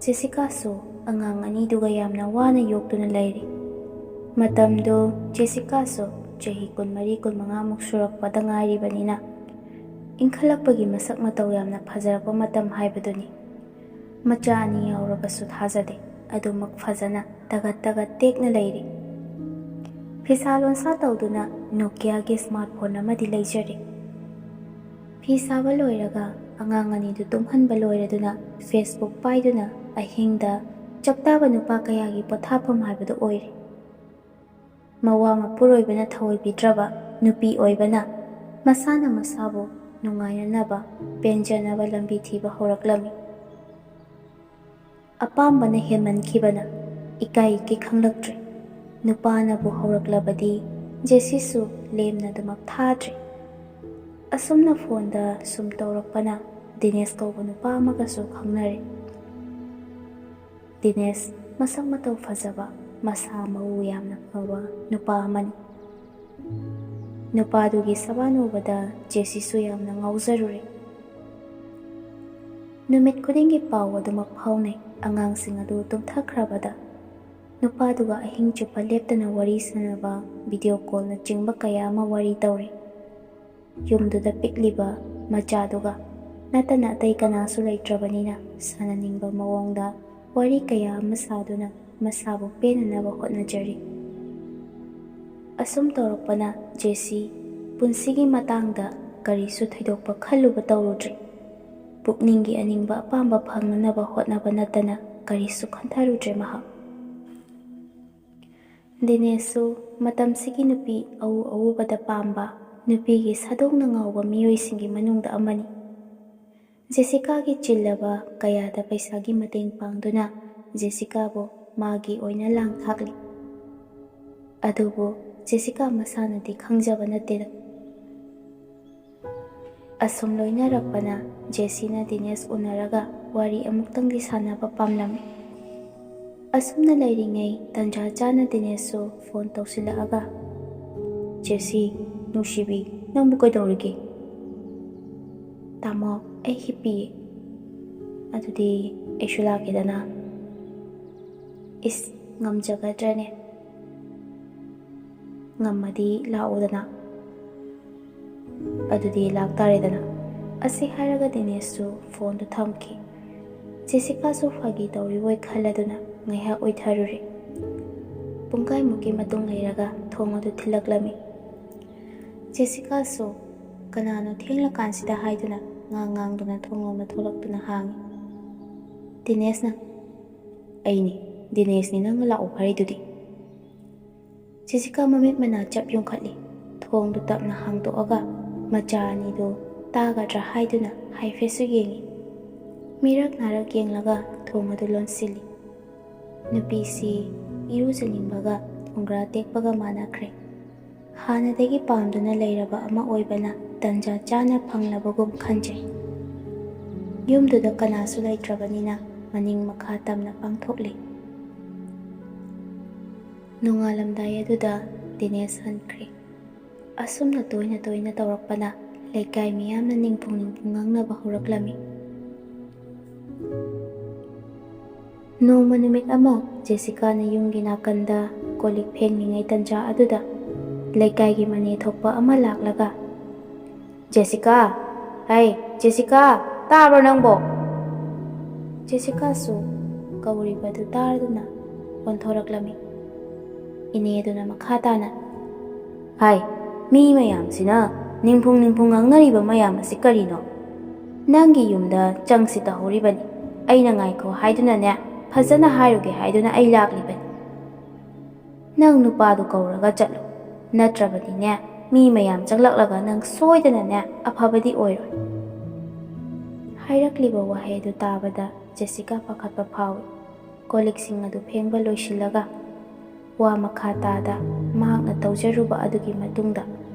ꯖꯦꯁꯤꯀꯥꯁꯨ ꯑꯉꯥꯡ ꯑꯅꯤꯗꯨꯒ ꯌꯥꯝꯅ ꯋꯥꯅ ꯌꯣꯛꯇꯨꯅ ꯂꯩꯔꯤ꯫ ꯃꯇꯝꯗꯨ ꯖꯦꯁꯤꯀꯥꯁꯨ ꯆꯍꯤ 24-25ꯃꯨꯛ ꯁꯨꯔꯛꯄꯗ ꯉꯥꯏꯔꯤꯕꯅꯤꯅ ꯏꯟꯈꯠꯂꯛꯄꯒꯤ ꯃꯁꯛ ꯃꯇꯧ ꯌꯥꯝꯅ ꯐꯖꯔꯛꯄ ꯃꯇꯝ ꯍꯥꯏꯕꯗꯨꯅꯤ꯫ ꯃꯆꯥ 2 ꯌꯥꯎꯔꯕꯁꯨ ꯊꯥꯖꯗꯦ, ꯑꯗꯨꯃꯛ ꯐꯖꯅ ꯇꯒꯠ ꯇꯒꯠ ꯇꯦꯛꯅ ꯂꯩꯔꯤ꯫ ꯐꯤꯁꯥ ꯂꯣꯟꯁꯥ ꯇꯧꯗꯨꯅ ꯅꯣꯀꯤꯌꯥꯒꯤ ꯁ꯭ꯃꯥꯔꯠꯐꯣꯟ ꯑꯃꯗꯤ ꯂꯩꯖꯔꯦ꯫ ꯐꯤ ꯁꯥꯕ ꯂꯣꯏꯔꯒ ꯑꯉꯥꯡ ꯑꯅꯤꯗꯨ ꯇꯨꯝꯍꯟꯕ ꯂꯣꯏꯔꯗꯨꯅ ꯐꯦꯁꯕꯨꯛ ꯄꯥꯏꯗꯨꯅ ꯑꯍꯤꯡꯗ ꯆꯥꯛꯇꯥꯕ ꯅꯨꯄꯥ ꯀꯌꯥꯒꯤ ꯄꯣꯊꯥꯐꯝ ꯍꯥꯏꯕꯗꯨ ꯑꯣꯏꯔꯦ꯫ ꯃꯋꯥ ꯃꯄꯨꯔꯣꯏꯕꯅ ꯊꯑꯣꯏꯕꯤꯗ꯭ꯔꯕ ꯅꯨꯄꯤ ꯑꯣꯏꯕꯅ ꯃꯁꯥꯅ ꯃꯁꯥꯕꯨ ꯅꯨꯡꯉꯥꯏꯅꯅꯕ ꯄꯦꯟꯖꯅꯕ ꯂꯝꯕꯤ ꯊꯤꯕ ꯍꯧꯔꯛꯂꯝꯃꯤ꯫ ꯑꯄꯥꯝꯕꯅ ꯍꯦꯟꯃꯟꯈꯤꯕꯅ ꯏꯀꯥꯏ ꯏꯀꯤ ꯈꯪꯂꯛꯇ꯭ꯔꯦ꯫ ꯅꯨꯄꯥꯅꯕꯨ ꯍꯧꯔꯛꯂꯕꯗꯤ ꯖꯦꯁꯤꯁꯨ ꯂꯦꯝꯅꯗꯃꯛ ꯊꯥꯗ꯭ꯔꯦ꯫ ꯑꯁꯨꯝꯅ ꯐꯣꯟꯗ ꯁꯨꯝ ꯇꯧꯔꯛꯄꯅ ꯗꯤꯅꯦꯁ ꯀꯧꯕ ꯅꯨꯄꯥ ꯑꯃꯒꯁꯨ ꯈꯪꯅꯔꯦ꯫ ꯗꯤꯅꯦꯁ ꯃꯁꯛ ꯃꯇꯧ ꯐꯖꯕ, ꯃꯁꯥ ꯃꯎ ꯌꯥꯝꯅ ꯐꯕ ꯅꯨꯄꯥ ꯑꯃꯅꯤ꯫ ꯅꯨꯄꯥꯗꯨꯒꯤ ꯁꯕꯥꯟ ꯎꯕꯗ ꯖꯦꯁꯤꯁꯨ ꯌꯥꯝꯅ ꯉꯥꯎꯖꯔꯨꯔꯦ꯫ ꯅꯨꯃꯤꯠ ꯈꯨꯗꯤꯡꯒꯤ ꯄꯥꯎ ꯑꯗꯨꯃꯛ ꯐꯥꯎꯅꯩ꯫ ꯑꯉꯥꯡꯁꯤꯡ ꯑꯗꯨ ꯇꯨꯝꯊꯈ꯭ꯔꯕꯗ ꯅꯨꯄꯥꯗꯨꯒ ꯑꯍꯤꯡ ꯆꯨꯞꯄ ꯂꯦꯞꯇꯅ ꯋꯥꯔꯤ ꯁꯥꯟꯅꯕ, ꯚꯤꯗꯤꯑꯣ ꯀꯣꯜꯅꯆꯤꯡꯕ ꯀꯌꯥ ꯑꯃ ꯋꯥꯔꯤ ꯇꯧꯔꯦ꯫ ꯌꯨꯝꯗꯨꯗ ꯄꯤꯛꯂꯤꯕ ꯃꯆꯥꯗꯨꯒ ꯅꯠꯇꯅ ꯑꯇꯩ ꯀꯅꯥꯁꯨ ꯂꯩꯇ꯭ꯔꯕꯅꯤꯅ ꯁꯥꯟꯅꯅꯤꯡꯕ ꯃꯑꯣꯡꯗ ꯋꯥꯔꯤ ꯀꯌꯥ ꯑꯃ ꯁꯥꯗꯨꯅ ꯃꯁꯥꯕꯨ ꯄꯦꯟꯅꯅꯕ ꯍꯣꯠꯅꯖꯔꯤ꯫ ꯑꯁꯨꯝ ꯇꯧꯔꯛꯄꯅ ꯖꯦꯁꯤ ꯄꯨꯟꯁꯤꯒꯤ ꯃꯇꯥꯡꯗ ꯀꯔꯤꯁꯨ ꯊꯣꯏꯗꯣꯛꯄ ꯈꯜꯂꯨꯕ ꯇꯧꯔꯨꯗ꯭ꯔꯦ꯫ ꯄꯨꯛꯅꯤꯡꯒꯤ ꯑꯅꯤꯡꯕ ꯑꯄꯥꯝꯕ ꯐꯪꯅꯅꯕ ꯍꯣꯠꯅꯕ ꯅꯠꯇꯅ ꯀꯔꯤꯁꯨ ꯈꯟꯊꯔꯨꯗ꯭ꯔꯦ ꯃꯍꯥꯛ꯫ ꯗꯤꯅꯦꯁꯁꯨ ꯃꯇꯝꯁꯤꯒꯤ ꯅꯨꯄꯤ ꯑꯎ ꯑꯎꯕꯗ ꯄꯥꯝꯕ, ꯅꯨꯄꯤꯒꯤ ꯁꯥꯗꯣꯡꯅ ꯉꯥꯎꯕ ꯃꯤꯑꯣꯏꯁꯤꯡꯒꯤ ꯃꯅꯨꯡꯗ ꯑꯃꯅꯤ꯫ ꯖꯦꯁꯤꯀꯥꯒꯤ ꯆꯤꯜꯂꯕ ꯀꯌꯥꯗ ꯄꯩꯁꯥꯒꯤ ꯃꯇꯦꯡ ꯄꯥꯡꯗꯨꯅ ꯖꯦꯁꯤꯀꯥꯕꯨ ꯃꯥꯒꯤ ꯑꯣꯏꯅ ꯂꯥꯡ ꯊꯥꯛꯂꯤ꯫ ꯑꯗꯨꯕꯨ ꯖꯦꯁꯤꯀꯥ ꯃꯁꯥꯅꯗꯤ ꯈꯪꯖꯕ ꯅꯠꯇꯦꯗ꯫ ꯑꯁꯨꯝ ꯂꯣꯏꯅꯔꯛꯄꯅ ꯖꯦꯁꯤꯅ ꯗꯤꯅꯦꯁ ꯎꯅꯔꯒ ꯋꯥꯔꯤ ꯑꯃꯨꯛꯇꯪꯗꯤ ꯁꯥꯟꯅꯕ ꯄꯥꯝꯂꯝꯃꯤ꯫ ꯑꯁꯨꯝꯅ ꯂꯩꯔꯤꯉꯩ ꯇꯟꯖꯥ ꯆꯥꯅ ꯗꯤꯅꯦꯁꯁꯨ ꯐꯣꯟ ꯇꯧꯁꯤꯜꯂꯛꯑꯒ, "ꯖꯦꯁꯤ, ꯅꯨꯡꯁꯤꯕꯤ, ꯅꯪꯕꯨ ꯀꯩꯗꯧꯔꯤꯒꯦ?" "ꯇꯥꯃꯣ, ꯑꯩ ꯍꯤꯞꯄꯤꯌꯦ." "ꯑꯗꯨꯗꯤ ꯑꯩꯁꯨ ꯂꯥꯛꯀꯦꯗꯅ." "ꯏꯁ, ꯉꯝꯖꯒꯗ꯭ꯔꯅꯦ?" "ꯉꯝꯃꯗꯤ ꯂꯥꯛꯑꯣꯗꯅ." "ꯑꯗꯨꯗꯤ ꯂꯥꯛꯇꯥꯔꯦꯗꯅ." ꯑꯁꯤ ꯍꯥꯏꯔꯒ ꯗꯤꯅꯦꯁꯁꯨ ꯐꯣꯟꯗꯨ ꯊꯝꯈꯤ꯫ ꯖꯦꯁꯤꯀꯥꯁꯨ ꯐꯥꯒꯤ ꯇꯧꯔꯤꯕꯣꯏ ꯈꯜꯂꯗꯨꯅ ꯉꯥꯏꯍꯥꯛ ꯑꯣꯏꯊꯔꯨꯔꯦ꯫ ꯄꯨꯡꯈꯥꯏꯃꯨꯛꯀꯤ ꯃꯇꯨꯡ ꯂꯩꯔꯒ ꯊꯣꯡ ꯑꯗꯨ ꯊꯤꯜꯂꯛꯂꯝꯃꯤ꯫ ꯖꯦꯁꯤꯀꯥꯁꯨ ꯀꯅꯥꯅꯣ ꯊꯦꯡꯂꯀꯥꯟꯁꯤꯗ ꯍꯥꯏꯗꯨꯅ ꯉꯥꯡꯗꯨꯅ ꯊꯣꯡ ꯂꯣꯝꯗ ꯊꯣꯛꯂꯛꯇꯨꯅ ꯍꯥꯡꯉꯤ꯫ ꯗꯤꯅꯦꯁꯅ, "ꯑꯩꯅꯤ, ꯗꯤꯅꯦꯁꯅꯤ, ꯅꯪꯅ ꯂꯥꯛꯑꯣ ꯍꯥꯏꯔꯤꯗꯨꯗꯤ." ꯖꯦꯁꯤꯀꯥ ꯃꯃꯤꯠ ꯃꯅꯥ ꯆꯞ ꯌꯨꯡꯈꯠꯂꯤ꯫ ꯊꯣꯡꯗꯨ ꯇꯞꯅ ꯍꯥꯡꯗꯣꯛꯑꯒ ꯃꯆꯥ ꯑꯅꯤꯗꯨ ꯇꯥꯒꯗ꯭ꯔꯥ ꯍꯥꯏꯗꯨꯅ ꯍꯥꯏꯐꯦꯠꯁꯨ ꯌꯦꯡꯉꯤ꯫ ꯃꯤꯔꯛ ꯅꯥꯔꯛ ꯌꯦꯡꯂꯒ ꯊꯣꯡ ꯑꯗꯨ ꯂꯣꯟꯁꯤꯜꯂꯤ꯫ ꯅꯨꯄꯤꯁꯤ ꯏꯔꯨꯖꯅꯤꯡꯕꯒ ꯊꯣꯡꯒ꯭ꯔꯥ ꯇꯦꯛꯄꯒ ꯃꯥꯟꯅꯈ꯭ꯔꯦ꯫ ꯍꯥꯟꯅꯗꯒꯤ ꯄꯥꯝꯗꯨꯅ ꯂꯩꯔꯕ ꯑꯃ ꯑꯣꯏꯕꯅ ꯇꯟꯖꯥ ꯆꯥꯅ ꯐꯪꯂꯕꯒꯨꯝ ꯈꯟꯖꯩ꯫ ꯌꯨꯝꯗꯨꯗ ꯀꯅꯥꯁꯨ ꯂꯩꯇ꯭ꯔꯕꯅꯤꯅ ꯃꯅꯤꯡ ꯃꯈꯥ ꯇꯝꯅ ꯄꯥꯡꯊꯣꯛꯂꯤ꯫ ꯅꯣꯡꯉꯥꯜꯂꯝꯗꯥꯏ ꯑꯗꯨꯗ ꯗꯤꯅꯦꯁ ꯍꯟꯈ꯭ꯔꯦ꯫ ꯑꯁꯨꯝꯅ ꯇꯣꯏꯅ ꯇꯣꯏꯅ ꯇꯧꯔꯛꯄꯅ ꯂꯩꯀꯥꯏ ꯃꯤꯌꯥꯝꯅ ꯅꯤꯡꯐꯨꯡ ꯉꯥꯡꯅꯕ ꯍꯧꯔꯛꯂꯝꯃꯤ꯫ ꯅꯣꯡꯃ ꯅꯨꯃꯤꯠ ꯑꯃ ꯖꯦꯁꯤꯀꯥꯅ ꯌꯨꯝꯒꯤ ꯅꯥꯀꯟꯗ ꯀꯣꯜꯂꯤꯛ ꯐꯦꯡꯂꯤꯉꯩ ꯇꯟꯖꯥ ꯑꯗꯨꯗ ꯂꯩꯀꯥꯏꯒꯤ ꯃꯅꯦ ꯊꯣꯛꯄ ꯑꯃ ꯂꯥꯛꯂꯒ, "ꯖꯦꯁꯤꯀꯥ, ꯍꯩ ꯖꯦꯁꯤꯀꯥ, ꯇꯥꯕ꯭ꯔꯣ ꯅꯪꯕꯣ?" ꯖꯦꯁꯤꯀꯥꯁꯨ ꯀꯧꯔꯤꯕꯗꯨ ꯇꯥꯗꯨꯅ ꯑꯣꯟꯊꯣꯔꯛꯂꯝꯃꯤ꯫ ꯏꯅꯦꯗꯨꯅ ꯃꯈꯥ ꯇꯥꯅ, "ꯍꯥꯏ, ꯃꯤ ꯃꯌꯥꯝꯁꯤꯅ ꯅꯤꯡꯐꯨꯡ ꯉꯥꯡꯅꯔꯤꯕ ꯃꯌꯥꯝ ꯑꯁꯤ ꯀꯔꯤꯅꯣ? ꯅꯪꯒꯤ ꯌꯨꯝꯗ ꯆꯪꯁꯤ ꯇꯧꯍꯧꯔꯤꯕꯅꯤ꯫ ꯑꯩꯅ ꯉꯥꯏꯈꯣ ꯍꯥꯏꯗꯨꯅꯅꯦ, ꯐꯖꯅ ꯍꯥꯏꯔꯨꯒꯦ ꯍꯥꯏꯗꯨꯅ ꯑꯩ ꯂꯥꯛꯂꯤꯕꯅꯤ꯫ ꯅꯪ ꯅꯨꯄꯥꯗꯨ ꯀꯧꯔꯒ ꯆꯠꯂꯨ, ꯅꯠꯇ꯭ꯔꯕꯗꯤꯅꯦ ꯃꯤ ꯃꯌꯥꯝ ꯆꯪꯂꯛꯂꯒ ꯅꯪ ꯁꯣꯏꯗꯅꯅꯦ ꯑꯐꯕꯗꯤ ꯑꯣꯏꯔꯣꯏ." ꯍꯥꯏꯔꯛꯂꯤꯕ ꯋꯥꯍꯩ ꯑꯗꯨ ꯇꯥꯕꯗ ꯖꯦꯁꯤꯀꯥ ꯄꯥꯈꯠꯄ ꯐꯥꯎꯏ꯫ ꯀꯣꯜꯂꯤꯛꯁꯤꯡ ꯑꯗꯨ ꯐꯦꯡꯕ ꯂꯣꯏꯁꯤꯜꯂꯒ ꯋꯥ ꯃꯈꯥ ꯇꯥꯗ ꯃꯍꯥꯛꯅ ꯇꯧꯖꯔꯨꯕ ꯑꯗꯨꯒꯤ ꯃꯇꯨꯡꯗ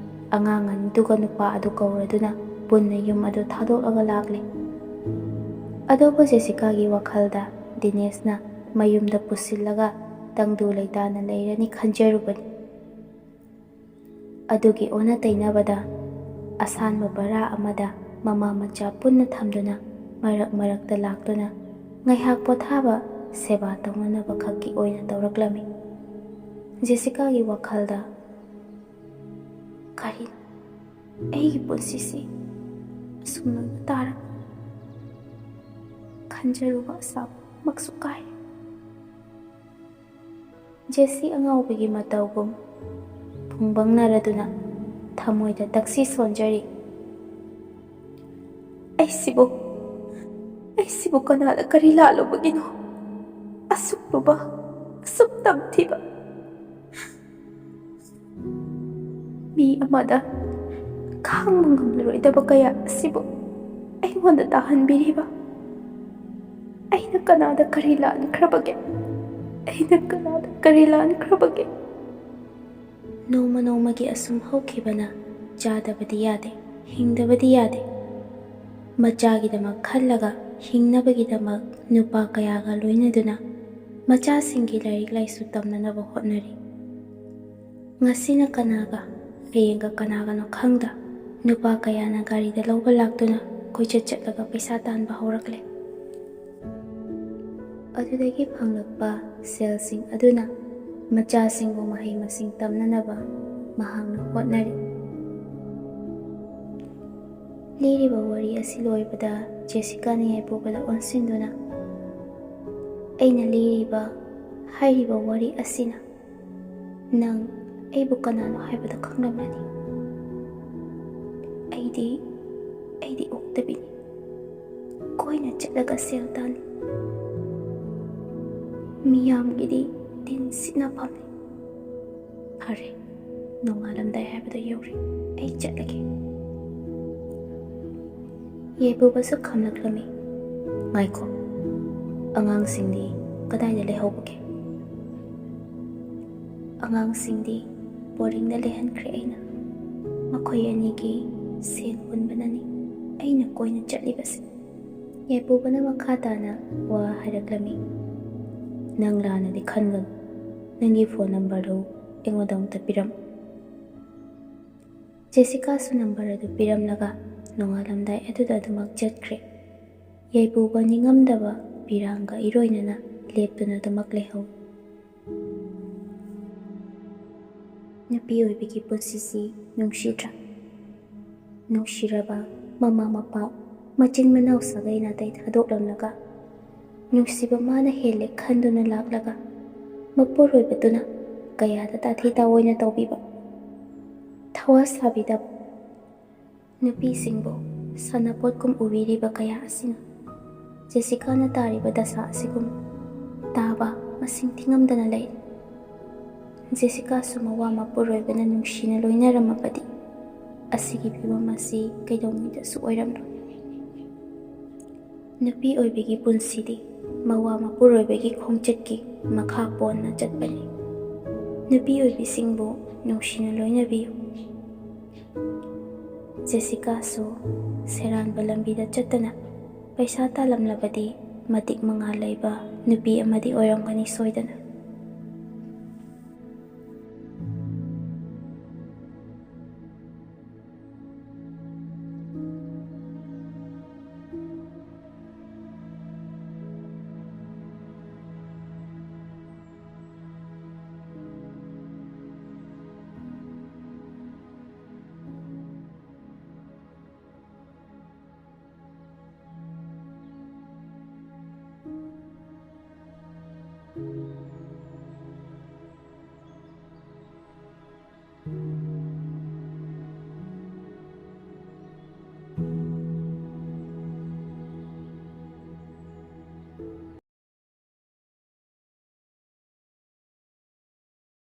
ꯑꯉꯥꯡ ꯑꯅꯤꯗꯨꯒ ꯅꯨꯄꯥ ꯑꯗꯨ ꯀꯧꯔꯗꯨꯅ ꯄꯨꯟꯅ ꯌꯨꯝ ꯑꯗꯨ ꯊꯥꯗꯣꯛꯂꯒ ꯂꯥꯛꯂꯤ꯫ ꯑꯗꯨꯕꯨ ꯖꯦꯁꯤꯀꯥꯒꯤ ꯋꯥꯈꯜꯗ ꯗꯤꯅꯦꯁꯅ ꯃꯌꯨꯝꯗ ꯄꯨꯁꯤꯜꯂꯒ ꯇꯪꯗꯨ ꯂꯩꯇꯥꯅ ꯂꯩꯔꯅꯤ ꯈꯟꯖꯔꯨꯕꯅꯤ꯫ ꯑꯗꯨꯒꯤ ꯑꯣꯟꯅ ꯇꯩꯅꯕꯗ ꯑꯁꯥꯟꯕ ꯕꯔꯥ ꯑꯃꯗ ꯃꯃꯥ ꯃꯆꯥ ꯄꯨꯟꯅ ꯊꯝꯗꯨꯅ ꯃꯔꯛ ꯃꯔꯛꯇ ꯂꯥꯛꯇꯨꯅ ꯉꯥꯏꯍꯥꯛ ꯄꯣꯊꯥꯕ ꯁꯦꯕꯥ ꯇꯧꯅꯅꯕ ꯈꯛꯀꯤ ꯑꯣꯏꯅ ꯇꯧꯔꯛꯂꯝꯃꯤ꯫ ꯖꯦꯁꯤꯀꯥꯒꯤ ꯋꯥꯈꯜꯗ, "ꯀꯔꯤꯅꯣ ꯑꯩꯒꯤ ꯄꯨꯟꯁꯤꯁꯤ ꯑꯁꯨꯝꯅ ꯇꯥꯔꯕ?" ꯈꯟꯖꯔꯨꯕ ꯑꯁꯥꯃꯛꯁꯨ ꯀꯥꯏꯔꯦ꯫ ꯖꯦꯁꯤ ꯑꯉꯥꯎꯕꯤꯒꯤ ꯃꯇꯧꯒꯨꯝ ꯈꯨꯡꯕꯪꯅꯔꯗꯨꯅ ꯊꯃꯣꯏꯗ ꯇꯛꯁꯤ ꯁꯣꯟꯖꯔꯤ꯫ ꯑꯩꯁꯤꯕꯨ ꯀꯅꯥꯅ ꯀꯔꯤ ꯂꯥꯜꯂꯨꯕꯒꯤꯅꯣ? ꯑꯁꯨꯛ ꯂꯨꯕ, ꯑꯁꯨꯛ ꯇꯝꯊꯤꯕ ꯃꯤ ꯑꯃꯗ ꯈꯥꯡꯕ ꯉꯝꯂꯔꯣꯏꯗꯕ ꯀꯌꯥ ꯑꯁꯤꯕꯨ ꯑꯩꯉꯣꯟꯗ ꯇꯥꯍꯟꯕꯤꯔꯤꯕ ꯑꯩꯅ ꯀꯅꯥꯗ ꯀꯔꯤ ꯂꯥꯟꯈ꯭ꯔꯕꯒꯦ? ꯅꯣꯡꯃ ꯅꯣꯡꯃꯒꯤ ꯑꯁꯨꯝ ꯍꯧꯈꯤꯕꯅ ꯆꯥꯗꯕꯗꯤ ꯌꯥꯗꯦ, ꯍꯤꯡꯗꯕꯗꯤ ꯌꯥꯗꯦ꯫ ꯃꯆꯥꯒꯤꯗꯃꯛ ꯈꯜꯂꯒ ꯍꯤꯡꯅꯕꯒꯤꯗꯃꯛ ꯅꯨꯄꯥ ꯀꯌꯥꯒ ꯂꯣꯏꯅꯗꯨꯅ ꯃꯆꯥꯁꯤꯡꯒꯤ ꯂꯥꯏꯔꯤꯛ ꯂꯥꯏꯁꯨ ꯇꯝꯅꯅꯕ ꯍꯣꯠꯅꯔꯤ꯫ ꯉꯁꯤꯅ ꯀꯅꯥꯒ, ꯍꯌꯦꯡꯒ ꯀꯅꯥꯒꯅꯣ ꯈꯪꯗ ꯅꯨꯄꯥ ꯀꯌꯥꯅ ꯒꯥꯔꯤꯗ ꯂꯧꯕ ꯂꯥꯛꯇꯨꯅ ꯀꯣꯏꯆꯠ ꯆꯠꯂꯒ ꯄꯩꯁꯥ ꯇꯥꯟꯕ ꯍꯧꯔꯛꯂꯦ꯫ ꯑꯗꯨꯗꯒꯤ ꯐꯪꯂꯛꯄ ꯁꯦꯜꯁꯤꯡ ꯑꯗꯨꯅ ꯃꯆꯥꯁꯤꯡꯕꯨ ꯃꯍꯩ ꯃꯁꯤꯡ ꯇꯝꯅꯅꯕ ꯃꯍꯥꯛꯅ ꯍꯣꯠꯅꯔꯤ꯫ ꯂꯤꯔꯤꯕ ꯋꯥꯔꯤ ꯑꯁꯤ ꯂꯣꯏꯕꯗ ꯖꯦꯁꯤꯀꯥꯅ ꯌꯥꯏꯄꯨꯕꯗ ꯑꯣꯟꯁꯤꯟꯗꯨꯅ, "ꯑꯩꯅ ꯍꯥꯏꯔꯤꯕ ꯋꯥꯔꯤ ꯑꯁꯤꯅ ꯅꯪ ꯑꯩꯕꯨ ꯀꯅꯥꯅꯣ ꯍꯥꯏꯕꯗꯨ ꯈꯪꯂꯝꯂꯅꯤ꯫ ꯑꯩꯗꯤ ꯑꯣꯛꯇꯕꯤꯅꯤ, ꯀꯣꯏꯅ ꯆꯠꯂꯒ ꯁꯦꯜ ꯇꯥꯜꯂꯤ, ꯃꯤꯌꯥꯝꯒꯤꯗꯤ ꯇꯤꯟ ꯁꯤꯠꯅꯐꯝꯅꯤ꯫ ꯐꯔꯦ, ꯅꯣꯡꯉꯥꯜꯂꯝꯗꯥꯏ ꯍꯥꯏꯕꯗꯨ ꯌꯧꯔꯦ, ꯑꯩ ꯆꯠꯂꯒꯦ꯫" ꯌꯥꯏꯄꯨꯕꯁꯨ ꯈꯝꯂꯛꯂꯝꯃꯤ꯫ "ꯉꯥꯏꯈꯣ, ꯑꯉꯥꯡꯁꯤꯡꯗꯤ ꯀꯗꯥꯏꯗ ꯂꯩꯍꯧꯕꯒꯦ?" "ꯑꯉꯥꯡꯁꯤꯡꯗꯤ ꯕꯣꯔꯗꯤꯡꯗ ꯂꯩꯍꯟꯈ꯭ꯔꯦ ꯑꯩꯅ꯫ ꯃꯈꯣꯏ ꯑꯅꯤꯒꯤ ꯁꯦꯟ ꯍꯨꯟꯕꯅꯅꯤ ꯑꯩꯅ ꯀꯣꯏꯅ ꯆꯠꯂꯤꯕꯁꯦ꯫" ꯌꯥꯏꯄꯨꯕꯅ ꯃꯈꯥ ꯇꯥꯅ ꯋꯥ ꯍꯥꯏꯔꯛꯂꯝꯃꯤ꯫ "ꯅꯪ ꯂꯥꯟꯅꯗꯤ ꯈꯟꯒꯅꯨ, ꯅꯪꯒꯤ ꯐꯣꯟ ꯅꯝꯕꯔꯗꯨ ꯑꯩꯉꯣꯟꯗ ꯑꯃꯨꯛꯇ ꯄꯤꯔꯝꯃꯨ꯫" ꯖꯦꯁꯤꯀꯥꯁꯨ ꯅꯝꯕꯔ ꯑꯗꯨ ꯄꯤꯔꯝꯂꯒ ꯅꯣꯡꯉꯥꯜꯂꯝꯗꯥꯏ ꯑꯗꯨꯗ ꯑꯗꯨꯃꯛ ꯆꯠꯈ꯭ꯔꯦ꯫ ꯌꯥꯏꯄꯨꯕ ꯅꯤꯡꯉꯝꯗꯕ ꯄꯤꯔꯥꯡꯒ ꯏꯔꯣꯏꯅꯅ ꯂꯦꯞꯇꯨꯅ ꯑꯗꯨꯃꯛ ꯂꯩꯍꯧꯏ꯫ ꯅꯨꯄꯤ ꯑꯣꯏꯕꯤꯒꯤ ꯄꯨꯟꯁꯤꯁꯤ ꯅꯨꯡꯁꯤꯗ꯭ꯔꯥ? ꯅꯨꯡꯁꯤꯔꯕ ꯃꯃꯥ ꯃꯄꯥ, ꯃꯆꯤꯟ ꯃꯅꯥꯎ ꯁꯥꯒꯩ ꯅꯥꯇꯩ ꯊꯥꯗꯣꯛꯂꯝꯂꯒ ꯅꯨꯡꯁꯤꯕ ꯃꯥꯅ ꯍꯦꯜꯂꯦ ꯈꯟꯗꯨꯅ ꯂꯥꯛꯂꯒ ꯃꯄꯨꯔꯣꯏꯕꯗꯨꯅ ꯀꯌꯥꯗ ꯇꯥꯊꯤ ꯇꯥꯑꯣꯏꯅ ꯇꯧꯕꯤꯕ, ꯊꯋꯥ ꯁꯥꯕꯤꯗꯕ ꯅꯨꯄꯤꯁꯤꯡꯕꯨ ꯁꯥꯟꯅꯄꯣꯠꯀꯨꯝ ꯎꯕꯤꯔꯤꯕ ꯀꯌꯥ ꯑꯁꯤꯅ ꯖꯦꯁꯤꯀꯥꯅ ꯇꯥꯔꯤꯕ ꯗꯁꯥ ꯑꯁꯤꯒꯨꯝ ꯇꯥꯕ ꯃꯁꯤꯡ ꯊꯤꯉꯝꯗꯅ ꯂꯩꯔꯤ꯫ ꯖꯦꯁꯤꯀꯥꯁꯨ ꯃꯋꯥ ꯃꯄꯨꯔꯣꯏꯕꯅ ꯅꯨꯡꯁꯤꯅ ꯂꯣꯏꯅꯔꯝꯃꯕꯗꯤ ꯑꯁꯤꯒꯤ ꯐꯤꯚꯝ ꯑꯁꯤ ꯀꯩꯗꯧꯉꯩꯗꯁꯨ ꯑꯣꯏꯔꯝꯂꯣꯏ꯫ ꯅꯨꯄꯤ ꯑꯣꯏꯕꯤꯒꯤ ꯄꯨꯟꯁꯤꯗꯤ ꯃꯋꯥ ꯃꯄꯨꯔꯣꯏꯕꯒꯤ ꯈꯣꯡꯆꯠꯀꯤ ꯃꯈꯥ ꯄꯣꯟꯅ ꯆꯠꯄꯅꯤ꯫ ꯅꯨꯄꯤ ꯑꯣꯏꯕꯤꯁꯤꯡꯕꯨ ꯅꯨꯡꯁꯤꯅ ꯂꯣꯏꯅꯕꯤꯌꯨ꯫ ꯖꯦꯁꯤꯀꯥꯁꯨ ꯁꯦꯔꯥꯟꯕ ꯂꯝꯕꯤꯗ ꯆꯠꯇꯅ ꯄꯩꯁꯥ ꯇꯥꯜꯂꯝꯂꯕꯗꯤ ꯃꯇꯤꯛ ꯃꯉꯥꯜ ꯂꯩꯕ ꯅꯨꯄꯤ ꯑꯃꯗꯤ ꯑꯣꯏꯔꯝꯒꯅꯤ ꯁꯣꯏꯗꯅ꯫